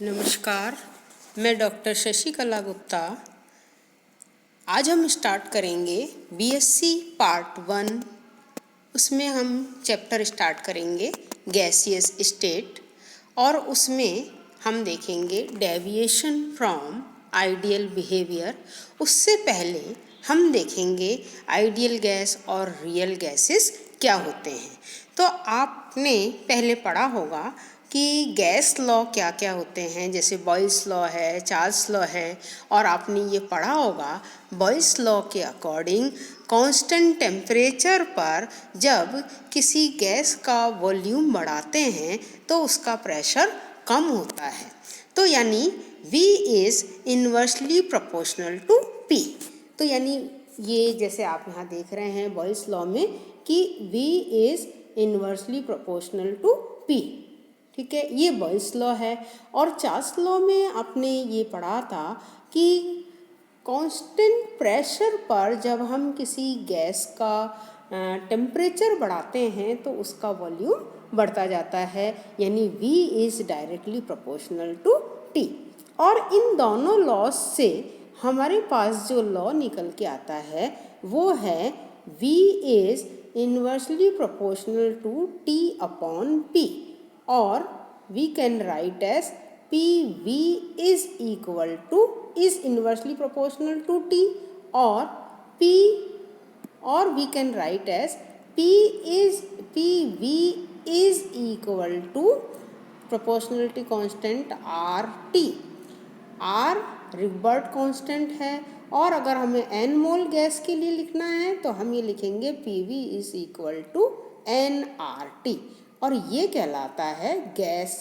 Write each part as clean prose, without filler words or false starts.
नमस्कार, मैं डॉक्टर शशिकला गुप्ता। आज हम स्टार्ट करेंगे बीएससी पार्ट 1। उसमें हम चैप्टर स्टार्ट करेंगे गैसियस स्टेट और उसमें हम देखेंगे डेविएशन फ्रॉम आइडियल बिहेवियर। उससे पहले हम देखेंगे आइडियल गैस और रियल गैसेस क्या होते हैं। तो आपने पहले पढ़ा होगा कि गैस लॉ क्या क्या होते हैं, जैसे बॉयल्स लॉ है, चार्ल्स लॉ है, और आपने ये पढ़ा होगा बॉयल्स लॉ के अकॉर्डिंग कांस्टेंट टेम्परेचर पर जब किसी गैस का वॉल्यूम बढ़ाते हैं तो उसका प्रेशर कम होता है। तो यानी V is inversely proportional to P। तो यानी ये जैसे आप यहाँ देख रहे हैं बॉयल्स लॉ में कि V is inversely proportional to P, ठीक है, ये बॉयल्स लॉ है। और चार्ल्स लॉ में आपने ये पढ़ा था कि कांस्टेंट प्रेशर पर जब हम किसी गैस का टेम्परेचर बढ़ाते हैं तो उसका वॉल्यूम बढ़ता जाता है, यानी V is directly proportional to T। और इन दोनों लॉज से हमारे पास जो लॉ निकल के आता है वो है V is inversely proportional to T upon P, और we can write as PV is equal to is inversely proportional to T, or we can write as PV is equal to proportionality constant RT। R रिबर्ट constant है, और अगर हमें n मोल gas के लिए लिखना है तो हम ये लिखेंगे PV is equal to nRT, और ये कहलाता है गैस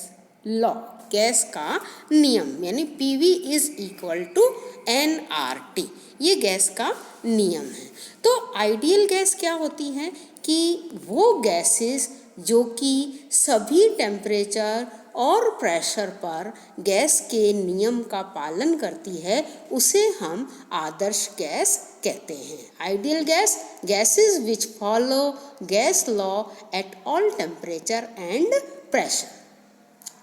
लॉ, गैस का नियम, यानी PV is equal to nRT, ये गैस का नियम है। तो आइडियल गैस क्या होती हैं कि वो गैसेस जो कि सभी टेम्परेचर और प्रेशर पर गैस के नियम का पालन करती है, उसे हम आदर्श गैस कहते हैं। Ideal gas gases which follow gas law at all temperature and pressure.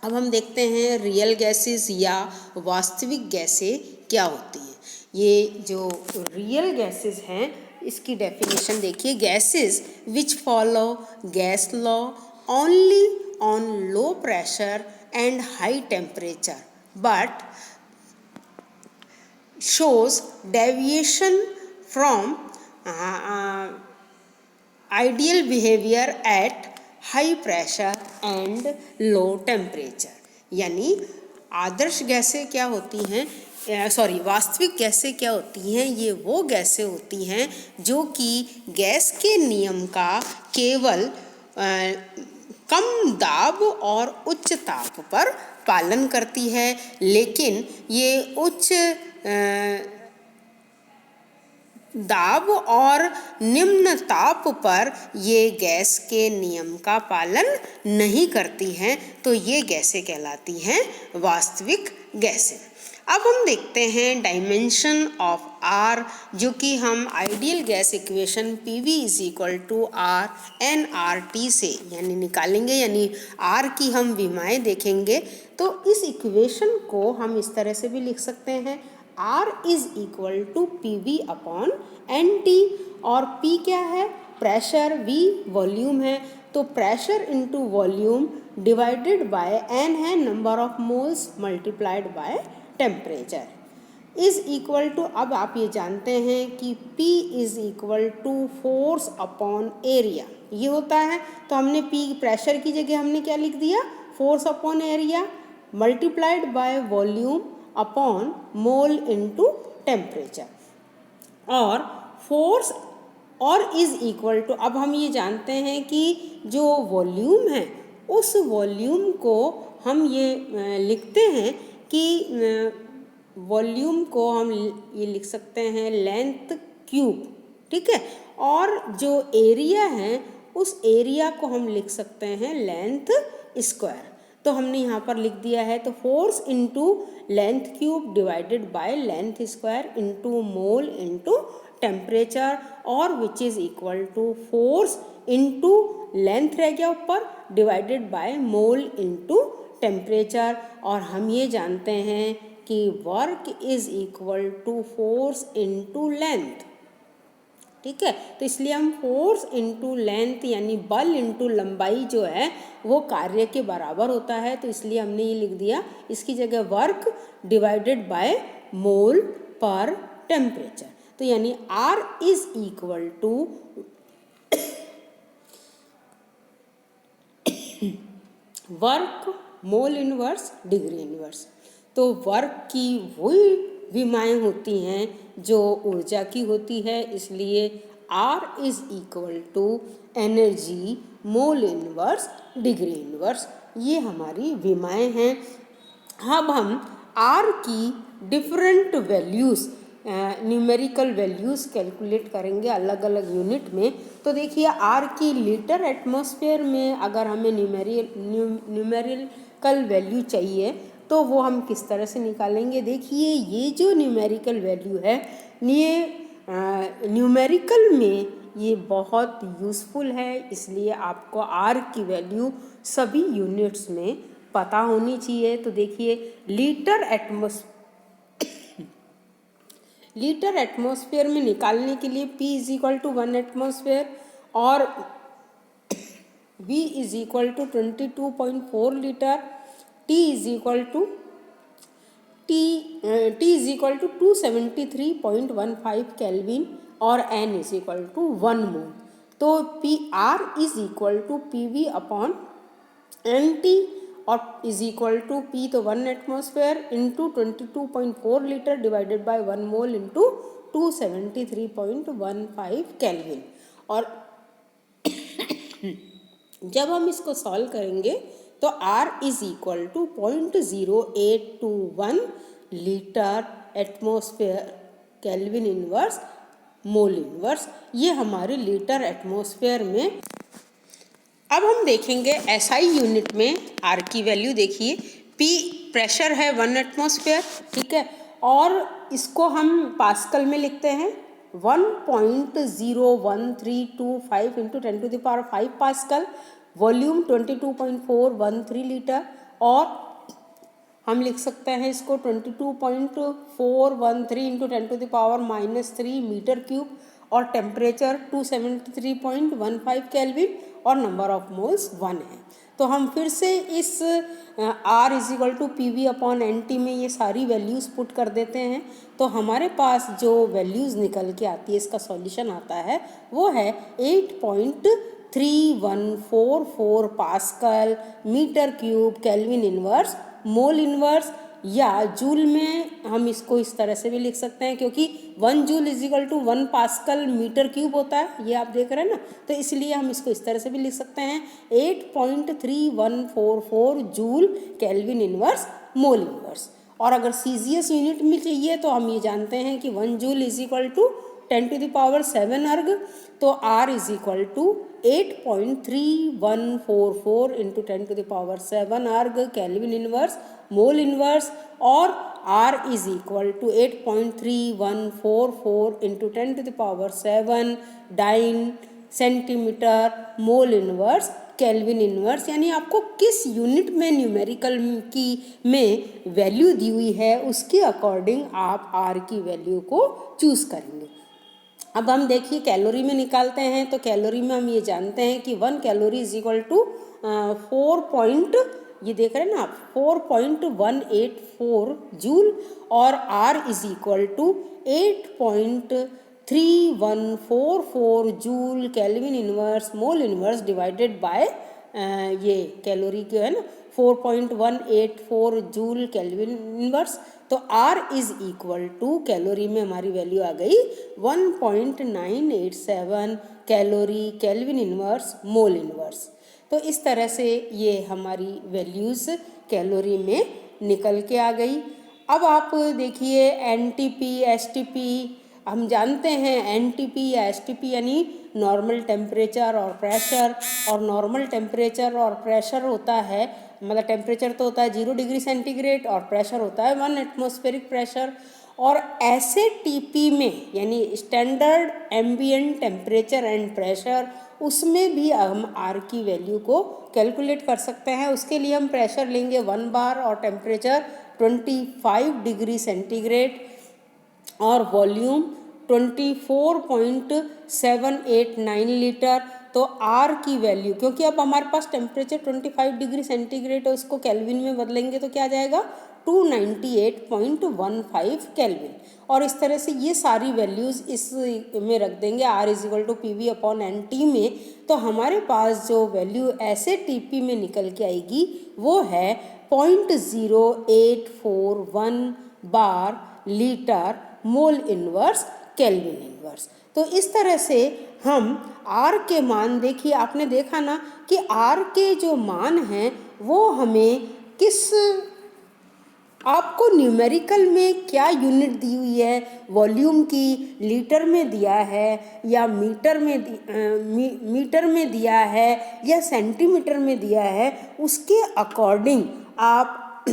अब हम देखते हैं रियल गैसेस या वास्तविक गैसें क्या होती हैं। ये जो रियल गैसेस हैं इसकी डेफिनेशन देखिए, gases which follow gas law only on low pressure and high temperature but shows deviation from ideal behavior at high pressure and low temperature। यानी आदर्श गैसें क्या होती हैं, वास्तविक गैसें क्या होती हैं, ये वो गैसें होती हैं जो कि गैस के नियम का केवल कम दाब और उच्च ताप पर पालन करती है, लेकिन ये उच्च दाब और निम्न ताप पर ये गैस के नियम का पालन नहीं करती हैं। तो ये गैसें कहलाती हैं वास्तविक गैसें। अब हम देखते हैं डायमेंशन ऑफ R, जो कि हम ideal gas equation PV is equal to R nRT से यानी निकालेंगे, यानी R की हम विमाएँ देखेंगे तो इस इक्वेशन को हम इस तरह से भी लिख सकते हैं, R is equal to PV upon NT, और P क्या है, प्रेशर, V वॉल्यूम है, तो pressure into volume divided by N है number of moles multiplied by temperature is equal to, अब आप ये जानते हैं कि P is equal to force upon area, ये होता है। तो हमने P प्रेशर की जगह हमने क्या लिख दिया, force upon area multiplied by volume upon mole into temperature, और फोर्स और इज इक्वल टू, अब हम ये जानते हैं कि जो वॉल्यूम है उस वॉल्यूम को हम ये लिखते हैं कि वॉल्यूम को हम ये लिख सकते हैं लेंथ क्यूब, ठीक है, और जो एरिया है उस एरिया को हम लिख सकते हैं लेंथ स्क्वायर। तो हमने यहाँ पर लिख दिया है, तो force into length cube divided by length square into mole into temperature, और which is equal to force into length रह गया ऊपर divided by mole into temperature, और हम ये जानते हैं कि work is equal to force into length. ठीक है, तो इसलिए हम फोर्स इनटू लेंथ यानी बल इनटू लंबाई जो है वो कार्य के बराबर होता है। तो इसलिए हमने ये लिख दिया, इसकी जगह वर्क डिवाइडेड बाय मोल पर टेम्परेचर। तो यानी R is equal to work mole inverse degree inverse. तो वर्क की वही विमाएँ होती हैं जो ऊर्जा की होती है, इसलिए R is equal to energy mole inverse degree inverse, ये हमारी विमाएँ हैं। अब हम R की different values, numerical values calculate करेंगे अलग अलग यूनिट में। तो देखिए R की लीटर एटमॉस्फेयर में अगर हमें न्यूमेरिकल वैल्यू चाहिए तो वो हम किस तरह से निकालेंगे। देखिए ये जो न्यूमेरिकल वैल्यू है ये न्यूमेरिकल में ये बहुत यूज़फुल है, इसलिए आपको R की वैल्यू सभी यूनिट्स में पता होनी चाहिए। तो देखिए लीटर एटमॉस्फेयर में निकालने के लिए P is equal to 1 atmosphere और V is equal to 22.4 litre, T is equal to 273.15 kelvin और N is equal to 1 mole. तो R is equal to PV upon NT और इज इक्वल टू P तो 1 atmosphere into 22.4 litre divided by 1 mole into 273.15 kelvin. और जब हम इसको solve करेंगे तो R is equal to 0.0821 litre atmosphere kelvin inverse mole inverse, ये हमारे लीटर एटमॉस्फेयर में। अब हम देखेंगे SI यूनिट में R की वैल्यू। देखिए P प्रेशर है 1 एटमॉस्फेयर, ठीक है, और इसको हम पास्कल में लिखते हैं 1.01325 इंटू 10⁵ पास्कल। वॉल्यूम 22.413 लीटर, और हम लिख सकते हैं इसको 22.413 इंटू 10⁻³ मीटर क्यूब, और टेम्परेचर 273.15 केल्विन और नंबर ऑफ मोल्स 1 है। तो हम फिर से इस R is equal to PV upon NT में ये सारी वैल्यूज़ पुट कर देते हैं। तो हमारे पास जो वैल्यूज़ निकल के आती है, इसका सॉल्यूशन आता है, वो है 8.3144 pascal metre cube kelvin inverse mole inverse, या जूल में हम इसको इस तरह से भी लिख सकते हैं क्योंकि 1 joule is equal to 1 pascal metre cube होता है, ये आप देख रहे हैं ना, तो इसलिए हम इसको इस तरह से भी लिख सकते हैं 8.3144 joule kelvin inverse mole inverse. और अगर सीजीएस यूनिट में चाहिए तो हम ये जानते हैं कि 1 joule is equal to 10⁻⁷ erg, तो R is equal to 8.3144 into 10⁻⁷ erg kelvin inverse mole inverse, और R is equal to 8.3144 into 10⁻⁷ dyne centimetre mole inverse kelvin inverse. यानी आपको किस यूनिट में न्यूमेरिकल की में वैल्यू दी हुई है उसके अकॉर्डिंग आप R की वैल्यू को चूज़ करेंगे। अब हम देखिए कैलोरी में निकालते हैं। तो कैलोरी में हम ये जानते हैं कि 1 कैलोरी इज इक्वल टू 4 ये देख रहे हैं ना आप 4.184 जूल, और R is equal to 8.3144 joule kelvin inverse mole inverse divided by ये कैलोरी जो है ना 4.184 जूल केल्विन इनवर्स। तो R is equal to calorie में हमारी वैल्यू आ गई 1.987 calorie kelvin inverse mole inverse. तो इस तरह से ये हमारी वैल्यूज़ कैलोरी में निकल के आ गई। अब आप देखिए NTP STP, हम जानते हैं NTP या STP यानी नॉर्मल टेम्परेचर और प्रेशर, और नॉर्मल टेम्परेचर और प्रेशर होता है, मतलब टेम्परेचर तो होता है 0 डिग्री सेंटीग्रेड और प्रेशर होता है 1 एटमॉस्फेरिक प्रेशर। और SATP में यानी standard ambient temperature and pressure, उसमें भी हम R की वैल्यू को कैलकुलेट कर सकते हैं। उसके लिए हम प्रेशर लेंगे 1 बार और टेम्परेचर 25 डिग्री सेंटीग्रेड और वॉल्यूम 24.789 लीटर। तो R की वैल्यू, क्योंकि अब हमारे पास टेम्परेचर 25 डिग्री सेंटीग्रेड है, उसको केल्विन में बदलेंगे तो क्या आ जाएगा 298.15 केल्विन। और इस तरह से ये सारी वैल्यूज़ इस में रख देंगे R=PV/NT में। तो हमारे पास जो वैल्यू SATP में निकल के आएगी वो है 0.0841 bar litre mole inverse kelvin inverse. तो इस तरह से हम R के मान, देखिए आपने देखा ना कि R के जो मान हैं वो हमें आपको न्यूमेरिकल में क्या यूनिट दी हुई है, वॉल्यूम की लीटर में दिया है या मीटर में दिया है या सेंटीमीटर में दिया है, उसके अकॉर्डिंग आप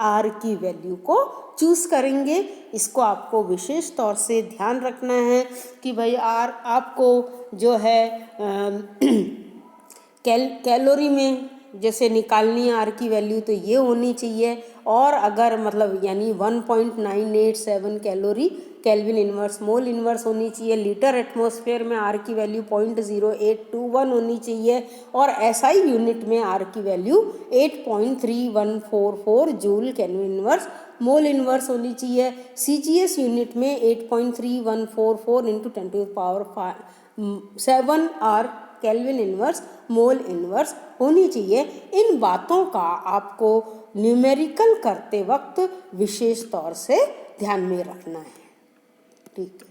R की वैल्यू को चूज़ करेंगे। इसको आपको विशेष तौर से ध्यान रखना है कि भाई R आपको जो है कैलोरी में जैसे निकालनी है R की वैल्यू तो ये होनी चाहिए, और अगर मतलब यानी 1.987 calorie kelvin inverse mole inverse होनी चाहिए। लीटर एटमॉस्फेयर में R की वैल्यू 0.0821 होनी चाहिए, और SI यूनिट में R की value 8.3144 joule kelvin inverse mole inverse होनी चाहिए। CGS यूनिट में 8.3144 into 10⁻7 R kelvin inverse mole inverse होनी चाहिए। इन बातों का आपको न्यूमेरिकल करते वक्त विशेष तौर से ध्यान में रखना है। ठीक है।